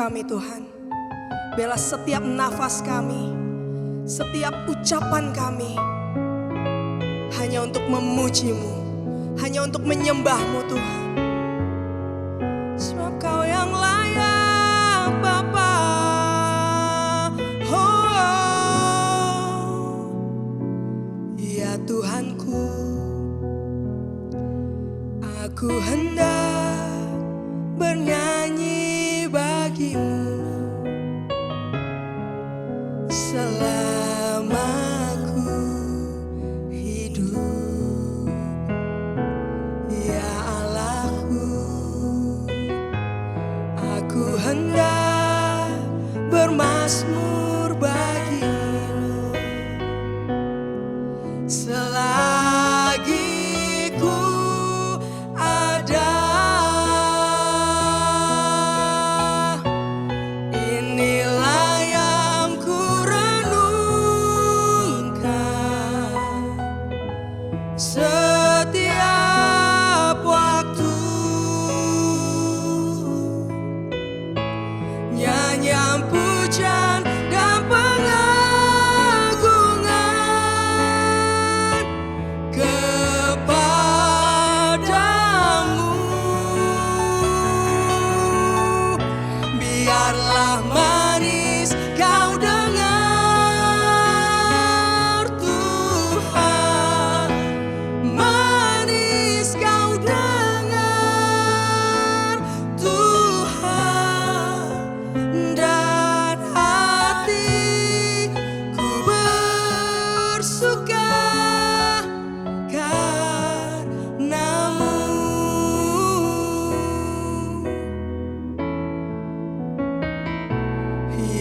kami Tuhan. Biarlah setiap nafas kami, setiap ucapan kami hanya untuk memuji-Mu, hanya untuk menyembah-Mu Tuhan. Sebab Kau yang layak Bapa. Ya Tuhanku, aku hendak bernyanyi bagi-Mu selama aku hidup. Ya Allahku, aku hendak bermazmur bagi-Mu selagi ku ada. Inilah yang ku renungkan setiap waktu, nyanyian pujian dan pengagungan kepadamu. Biarlah manis Kau dengar Tuhan, manis Kau dengar Tuhan, dan hatiku bersuka karena-Mu.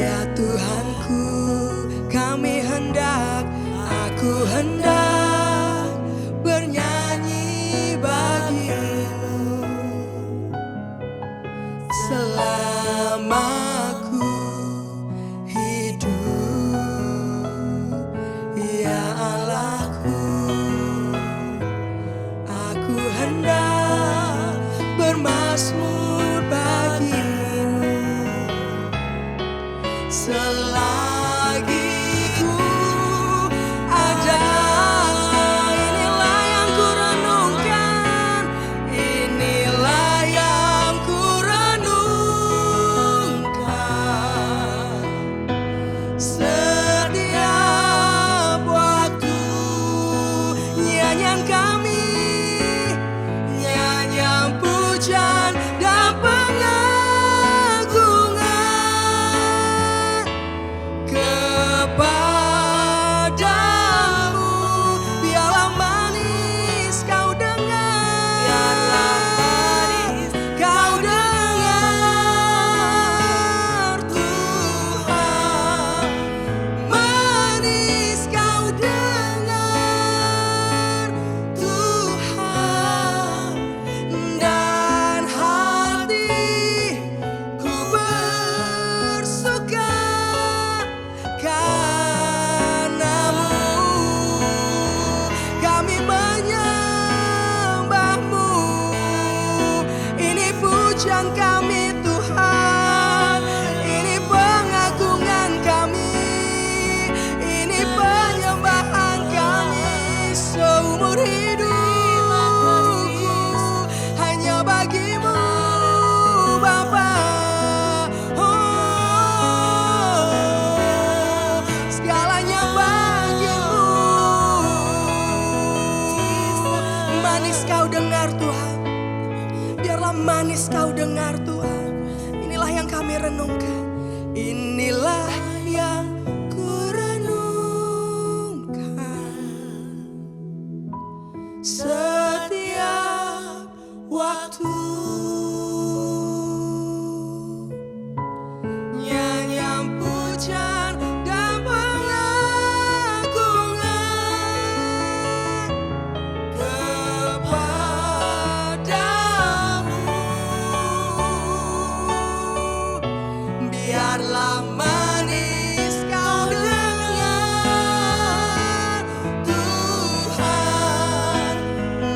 Ya Tuhanku, kami hendak, aku hendak bernyanyi bagi-Mu selama aku hidup. Ya Allahku, aku hendak bermazmur bagi-Mu selagi ku ada. Inilah yang ku renungkan, inilah yang ku renungkan setiap waktu. Nyanyian kami, nyanyian pujian dan pengagungan kepadamu. Biarlah manis Kau dengar, Kau dengar Tuhan, manis Kau dengar Tuhan, dan hatiku bersuka karena-Mu. Kami menyembah-Mu, ini pujian kami Tuhan, ini pengagungan kami, ini penyembahan kami seumur hidupku, hanya bagi-Mu Bapa. Segalanya bagi-Mu. Manis Kau dengar Tuhan, biarlah manis Kau dengar Tuhan. Inilah yang kami renungkan, inilah yang ku renungkan setiap waktu. Nyanyian pujian dan pengagungan kepadamu. Biarlah manis Kau dengar Tuhan,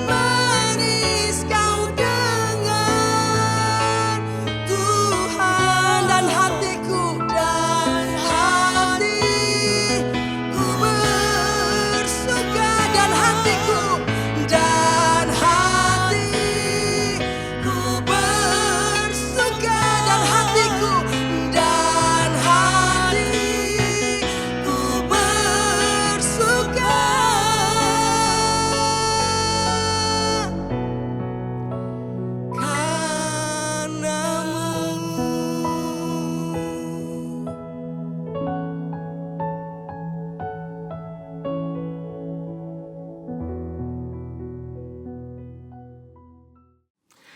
manis Kau dengar Tuhan, dan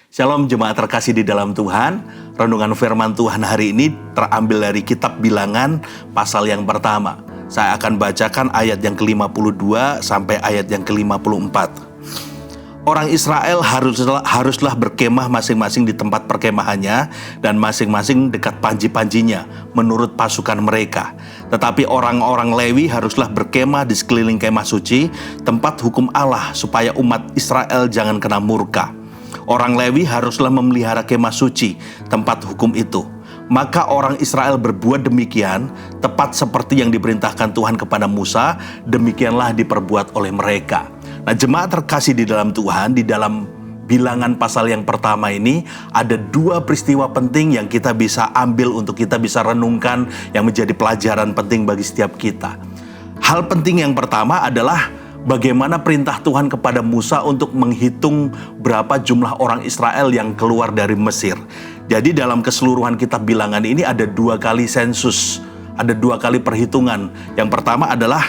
Shalom jemaat terkasih di dalam Tuhan. Renungan firman Tuhan hari ini terambil dari kitab Bilangan pasal yang pertama. Saya akan bacakan ayat yang ke-52 sampai ayat yang ke-54. Orang Israel haruslah berkemah masing-masing di tempat perkemahannya dan masing-masing dekat panji-panjinya menurut pasukan mereka. Tetapi orang-orang Lewi haruslah berkemah di sekeliling kemah suci, tempat hukum Allah, supaya umat Israel jangan kena murka. Orang Lewi haruslah memelihara kemah suci, tempat hukum itu. Maka orang Israel berbuat demikian, tepat seperti yang diperintahkan Tuhan kepada Musa, demikianlah diperbuat oleh mereka. Nah, jemaat terkasih di dalam Tuhan, di dalam Bilangan pasal yang pertama ini ada dua peristiwa penting yang kita bisa ambil untuk kita bisa renungkan, yang menjadi pelajaran penting bagi setiap kita. Hal penting yang pertama adalah bagaimana perintah Tuhan kepada Musa untuk menghitung berapa jumlah orang Israel yang keluar dari Mesir. Jadi dalam keseluruhan kitab Bilangan ini ada dua kali sensus, ada dua kali perhitungan. Yang pertama adalah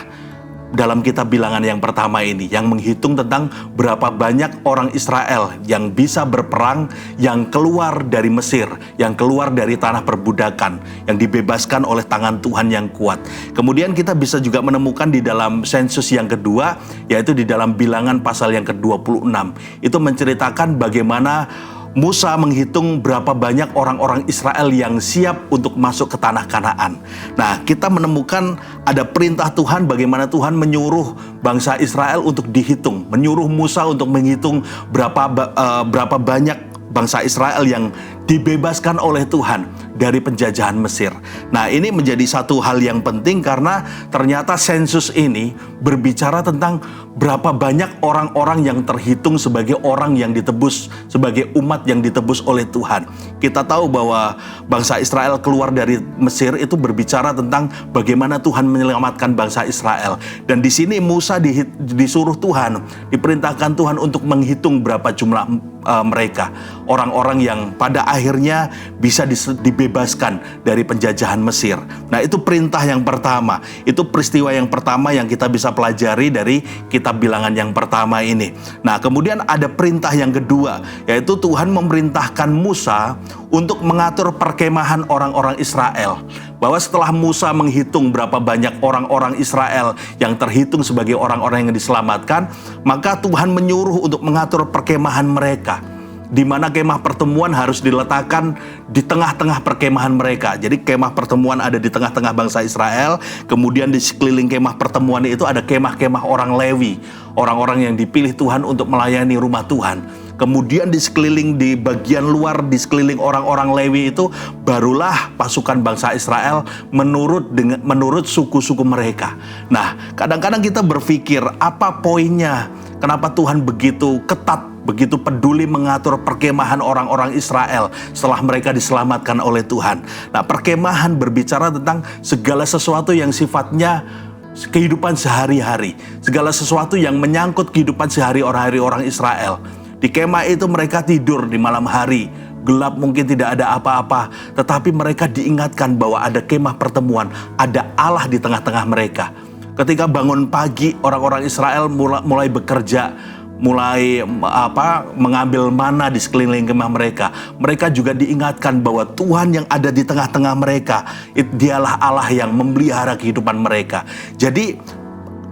dalam kitab Bilangan yang pertama ini, yang menghitung tentang berapa banyak orang Israel yang bisa berperang, yang keluar dari Mesir, yang keluar dari tanah perbudakan, yang dibebaskan oleh tangan Tuhan yang kuat. Kemudian kita bisa juga menemukan di dalam sensus yang kedua, yaitu di dalam Bilangan pasal yang ke-26. Itu menceritakan bagaimana Musa menghitung berapa banyak orang-orang Israel yang siap untuk masuk ke tanah Kanaan. Nah, kita menemukan ada perintah Tuhan bagaimana Tuhan menyuruh bangsa Israel untuk dihitung, menyuruh Musa untuk menghitung berapa banyak bangsa Israel yang dibebaskan oleh Tuhan dari penjajahan Mesir. Nah, ini menjadi satu hal yang penting karena ternyata sensus ini berbicara tentang berapa banyak orang-orang yang terhitung sebagai orang yang ditebus, sebagai umat yang ditebus oleh Tuhan. Kita tahu bahwa bangsa Israel keluar dari Mesir itu berbicara tentang bagaimana Tuhan menyelamatkan bangsa Israel. Dan di sini Musa disuruh Tuhan, diperintahkan Tuhan untuk menghitung berapa jumlah mereka, orang-orang yang pada akhirnya bisa dibebaskan dari penjajahan Mesir. Nah, itu perintah yang pertama, itu peristiwa yang pertama yang kita bisa pelajari dari kitab Bilangan yang pertama ini. Nah, kemudian ada perintah yang kedua, yaitu Tuhan memerintahkan Musa untuk mengatur perkemahan orang-orang Israel. Bahwa setelah Musa menghitung berapa banyak orang-orang Israel yang terhitung sebagai orang-orang yang diselamatkan, maka Tuhan menyuruh untuk mengatur perkemahan mereka, di mana kemah pertemuan harus diletakkan di tengah-tengah perkemahan mereka. Jadi kemah pertemuan ada di tengah-tengah bangsa Israel, kemudian di sekeliling kemah pertemuan itu ada kemah-kemah orang Lewi, orang-orang yang dipilih Tuhan untuk melayani rumah Tuhan. Kemudian di sekeliling, di bagian luar, di sekeliling orang-orang Lewi itu barulah pasukan bangsa Israel menurut suku-suku mereka. Nah, kadang-kadang kita berpikir apa poinnya? Kenapa Tuhan begitu ketat, begitu peduli mengatur perkemahan orang-orang Israel setelah mereka diselamatkan oleh Tuhan? Nah, perkemahan berbicara tentang segala sesuatu yang sifatnya kehidupan sehari-hari, segala sesuatu yang menyangkut kehidupan sehari-hari orang Israel. Di kemah itu mereka tidur di malam hari, gelap mungkin tidak ada apa-apa, tetapi mereka diingatkan bahwa ada kemah pertemuan, ada Allah di tengah-tengah mereka. Ketika bangun pagi, orang-orang Israel mulai bekerja, mulai mengambil mana di sekeliling kemah mereka. Mereka juga diingatkan bahwa Tuhan yang ada di tengah-tengah mereka, dialah Allah yang memelihara kehidupan mereka. Jadi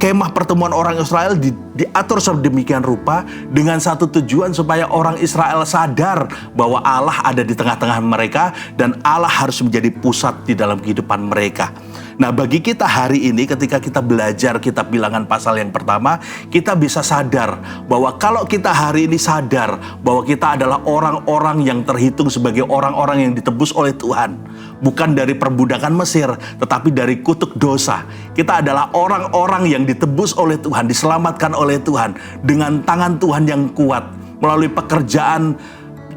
kemah pertemuan orang Israel diatur sedemikian rupa dengan satu tujuan supaya orang Israel sadar bahwa Allah ada di tengah-tengah mereka dan Allah harus menjadi pusat di dalam kehidupan mereka. Nah, bagi kita hari ini ketika kita belajar kitab Bilangan pasal yang pertama, kita bisa sadar bahwa kalau kita hari ini sadar bahwa kita adalah orang-orang yang terhitung sebagai orang-orang yang ditebus oleh Tuhan, bukan dari perbudakan Mesir, tetapi dari kutuk dosa. Kita adalah orang-orang yang ditebus oleh Tuhan, diselamatkan oleh Tuhan dengan tangan Tuhan yang kuat melalui pekerjaan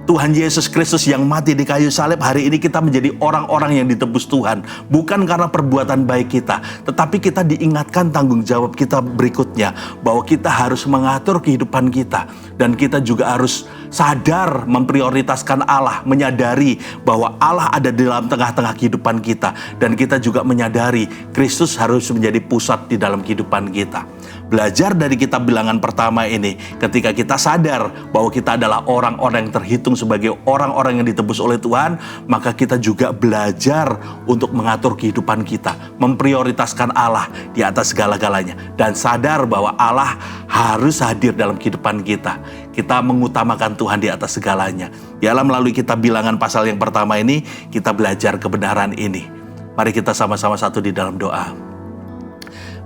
Tuhan Yesus Kristus yang mati di kayu salib. Hari ini kita menjadi orang-orang yang ditebus Tuhan, bukan karena perbuatan baik kita, tetapi kita diingatkan tanggung jawab kita berikutnya, bahwa kita harus mengatur kehidupan kita, dan kita juga harus sadar memprioritaskan Allah, menyadari bahwa Allah ada di dalam tengah-tengah kehidupan kita, dan kita juga menyadari Kristus harus menjadi pusat di dalam kehidupan kita. Belajar dari kitab Bilangan pertama ini, ketika kita sadar bahwa kita adalah orang-orang yang terhitung terhitung sebagai orang-orang yang ditebus oleh Tuhan, maka kita juga belajar untuk mengatur kehidupan kita, memprioritaskan Allah di atas segala-galanya, dan sadar bahwa Allah harus hadir dalam kehidupan kita. Kita mengutamakan Tuhan di atas segalanya. Dialah melalui kitab Bilangan pasal yang pertama ini, kita belajar kebenaran ini. Mari kita sama-sama satu di dalam doa.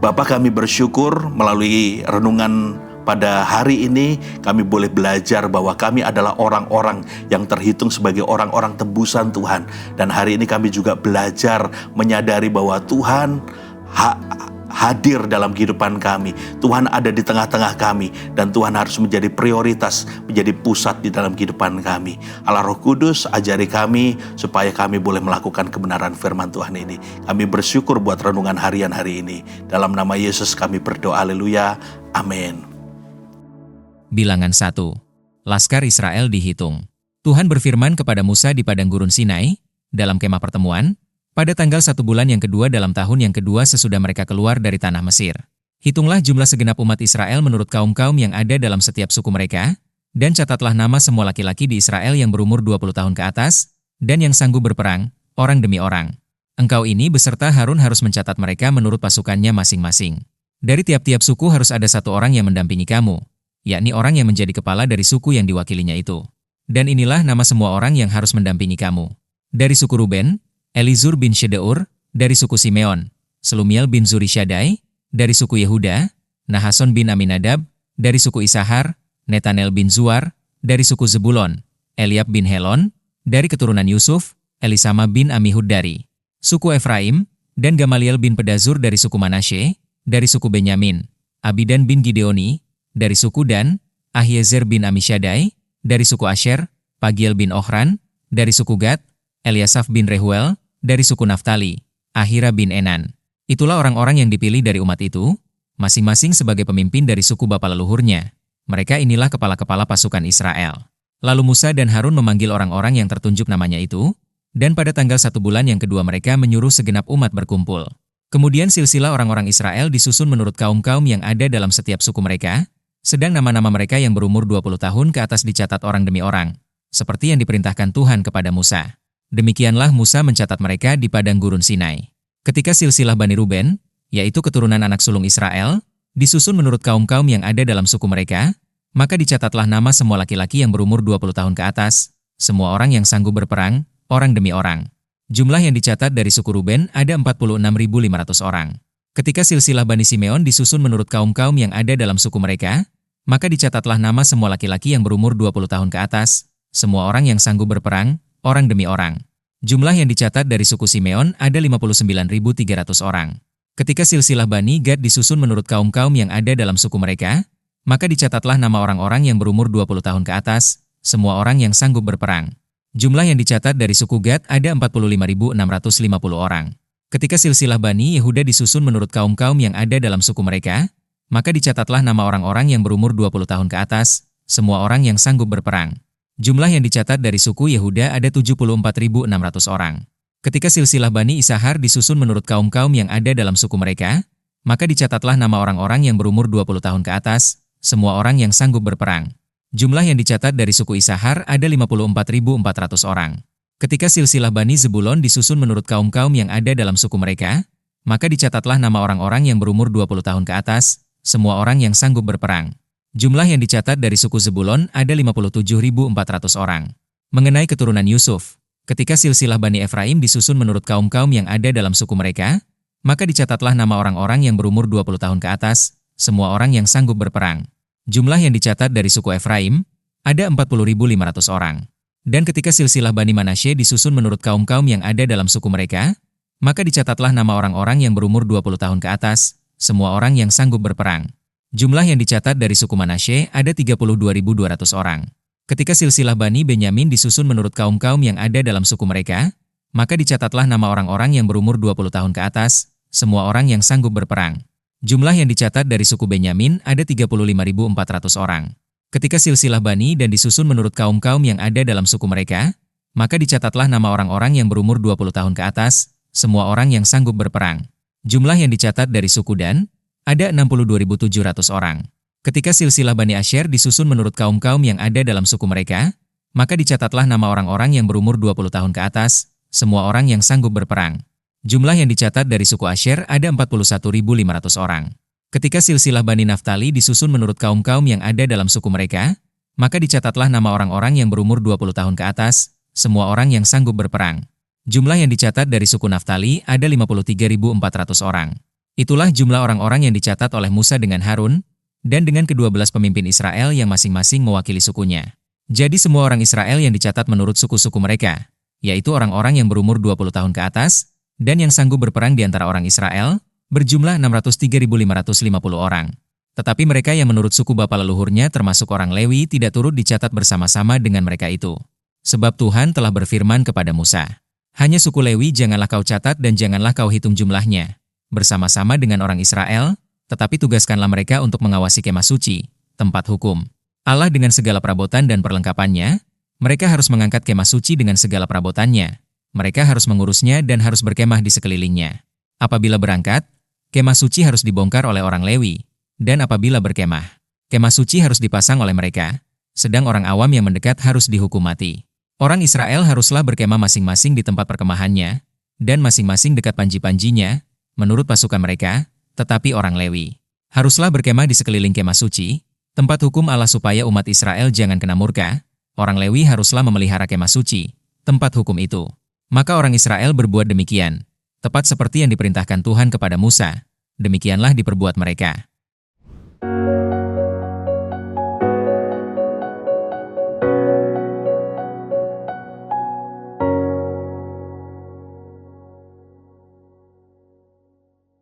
Bapa, kami bersyukur melalui renungan pada hari ini kami boleh belajar bahwa kami adalah orang-orang yang terhitung sebagai orang-orang tebusan Tuhan. Dan hari ini kami juga belajar menyadari bahwa Tuhan hadir dalam kehidupan kami. Tuhan ada di tengah-tengah kami dan Tuhan harus menjadi prioritas, menjadi pusat di dalam kehidupan kami. Allah Roh Kudus, ajari kami supaya kami boleh melakukan kebenaran firman Tuhan ini. Kami bersyukur buat renungan harian hari ini. Dalam nama Yesus kami berdoa, haleluya, amin. Bilangan 1. Laskar Israel dihitung. Tuhan berfirman kepada Musa di padang gurun Sinai, dalam kemah pertemuan, pada tanggal 1 bulan yang kedua dalam tahun yang kedua sesudah mereka keluar dari tanah Mesir. Hitunglah jumlah segenap umat Israel menurut kaum-kaum yang ada dalam setiap suku mereka, dan catatlah nama semua laki-laki di Israel yang berumur 20 tahun ke atas, dan yang sanggup berperang, orang demi orang. Engkau ini beserta Harun harus mencatat mereka menurut pasukannya masing-masing. Dari tiap-tiap suku harus ada satu orang yang mendampingi kamu, yakni orang yang menjadi kepala dari suku yang diwakilinya itu. Dan inilah nama semua orang yang harus mendampingi kamu. Dari suku Ruben, Elizur bin Shedeur; dari suku Simeon, Selumiel bin Zurishadai; dari suku Yehuda, Nahason bin Aminadab; dari suku Isahar, Netanel bin Zuar; dari suku Zebulon, Eliab bin Helon; dari keturunan Yusuf, Elisama bin Amihud; dari suku Efraim, dan Gamaliel bin Pedazur; dari suku Manasye, dari suku Benyamin, Abidan bin Gideoni; dari suku Dan, Ahiezer bin Amishadai; dari suku Asher, Pagiel bin Ohran; dari suku Gad, Eliasaf bin Rehuel; dari suku Naftali, Ahira bin Enan. Itulah orang-orang yang dipilih dari umat itu, masing-masing sebagai pemimpin dari suku bapa leluhurnya. Mereka inilah kepala-kepala pasukan Israel. Lalu Musa dan Harun memanggil orang-orang yang tertunjuk namanya itu, dan pada tanggal 1 bulan yang kedua mereka menyuruh segenap umat berkumpul. Kemudian silsilah orang-orang Israel disusun menurut kaum-kaum yang ada dalam setiap suku mereka, sedang nama-nama mereka yang berumur 20 tahun ke atas dicatat orang demi orang, seperti yang diperintahkan Tuhan kepada Musa. Demikianlah Musa mencatat mereka di padang gurun Sinai. Ketika silsilah Bani Ruben, yaitu keturunan anak sulung Israel, disusun menurut kaum-kaum yang ada dalam suku mereka, maka dicatatlah nama semua laki-laki yang berumur 20 tahun ke atas, semua orang yang sanggup berperang, orang demi orang. Jumlah yang dicatat dari suku Ruben ada 46.500 orang. Ketika silsilah Bani Simeon disusun menurut kaum-kaum yang ada dalam suku mereka, maka dicatatlah nama semua laki-laki yang berumur 20 tahun ke atas, semua orang yang sanggup berperang, orang demi orang. Jumlah yang dicatat dari suku Simeon ada 59.300 orang. Ketika silsilah Bani Gad disusun menurut kaum-kaum yang ada dalam suku mereka, maka dicatatlah nama orang-orang yang berumur 20 tahun ke atas, semua orang yang sanggup berperang. Jumlah yang dicatat dari suku Gad ada 45.650 orang. Ketika silsilah Bani Yehuda disusun menurut kaum-kaum yang ada dalam suku mereka, maka dicatatlah nama orang-orang yang berumur 20 tahun ke atas, semua orang yang sanggup berperang. Jumlah yang dicatat dari suku Yehuda ada 74.600 orang. Ketika silsilah Bani Isahar disusun menurut kaum-kaum yang ada dalam suku mereka, maka dicatatlah nama orang-orang yang berumur 20 tahun ke atas, semua orang yang sanggup berperang. Jumlah yang dicatat dari suku Isahar ada 54.400 orang. Ketika silsilah Bani Zebulon disusun menurut kaum-kaum yang ada dalam suku mereka, maka dicatatlah nama orang-orang yang berumur 20 tahun ke atas, semua orang yang sanggup berperang. Jumlah yang dicatat dari suku Zebulon ada 57.400 orang. Mengenai keturunan Yusuf, ketika silsilah Bani Efraim disusun menurut kaum-kaum yang ada dalam suku mereka, maka dicatatlah nama orang-orang yang berumur 20 tahun ke atas, semua orang yang sanggup berperang. Jumlah yang dicatat dari suku Efraim ada 40.500 orang. Dan ketika silsilah Bani Manasye disusun menurut kaum-kaum yang ada dalam suku mereka, maka dicatatlah nama orang-orang yang berumur 20 tahun ke atas, semua orang yang sanggup berperang. Jumlah yang dicatat dari suku Manasye ada 32.200 orang. Ketika silsilah Bani Benyamin disusun menurut kaum-kaum yang ada dalam suku mereka, maka dicatatlah nama orang-orang yang berumur 20 tahun ke atas, semua orang yang sanggup berperang. Jumlah yang dicatat dari suku Benyamin ada 35.400 orang. Ketika silsilah Bani dan disusun menurut kaum-kaum yang ada dalam suku mereka, maka dicatatlah nama orang-orang yang berumur 20 tahun ke atas, semua orang yang sanggup berperang. Jumlah yang dicatat dari suku Dan ada 62.700 orang. Ketika silsilah Bani Asher disusun menurut kaum-kaum yang ada dalam suku mereka, Maka dicatatlah nama orang-orang yang berumur 20 tahun ke atas, semua orang yang sanggup berperang. Jumlah yang dicatat dari suku Asyer ada 41.500 orang. Ketika silsilah Bani Naftali disusun menurut kaum-kaum yang ada dalam suku mereka, maka dicatatlah nama orang-orang yang berumur 20 tahun ke atas, semua orang yang sanggup berperang. Jumlah yang dicatat dari suku Naftali ada 53.400 orang. Itulah jumlah orang-orang yang dicatat oleh Musa dengan Harun, dan dengan ke-12 pemimpin Israel yang masing-masing mewakili sukunya. Jadi semua orang Israel yang dicatat menurut suku-suku mereka, yaitu orang-orang yang berumur 20 tahun ke atas, dan yang sanggup berperang di antara orang Israel, berjumlah 603.550 orang. Tetapi mereka yang menurut suku bapa leluhurnya termasuk orang Lewi tidak turut dicatat bersama-sama dengan mereka itu. Sebab Tuhan telah berfirman kepada Musa, "Hanya suku Lewi janganlah kau catat dan janganlah kau hitung jumlahnya, bersama-sama dengan orang Israel, tetapi tugaskanlah mereka untuk mengawasi kemah suci, tempat hukum Allah dengan segala perabotan dan perlengkapannya. Mereka harus mengangkat kemah suci dengan segala perabotannya. Mereka harus mengurusnya dan harus berkemah di sekelilingnya. Apabila berangkat, kemah suci harus dibongkar oleh orang Lewi, dan apabila berkemah, kemah suci harus dipasang oleh mereka, sedang orang awam yang mendekat harus dihukum mati. Orang Israel haruslah berkemah masing-masing di tempat perkemahannya, dan masing-masing dekat panji-panjinya, menurut pasukan mereka, tetapi orang Lewi haruslah berkemah di sekeliling kemah suci, tempat hukum Allah supaya umat Israel jangan kena murka. Orang Lewi haruslah memelihara kemah suci, tempat hukum itu. Maka orang Israel berbuat demikian, tepat seperti yang diperintahkan Tuhan kepada Musa. Demikianlah diperbuat mereka.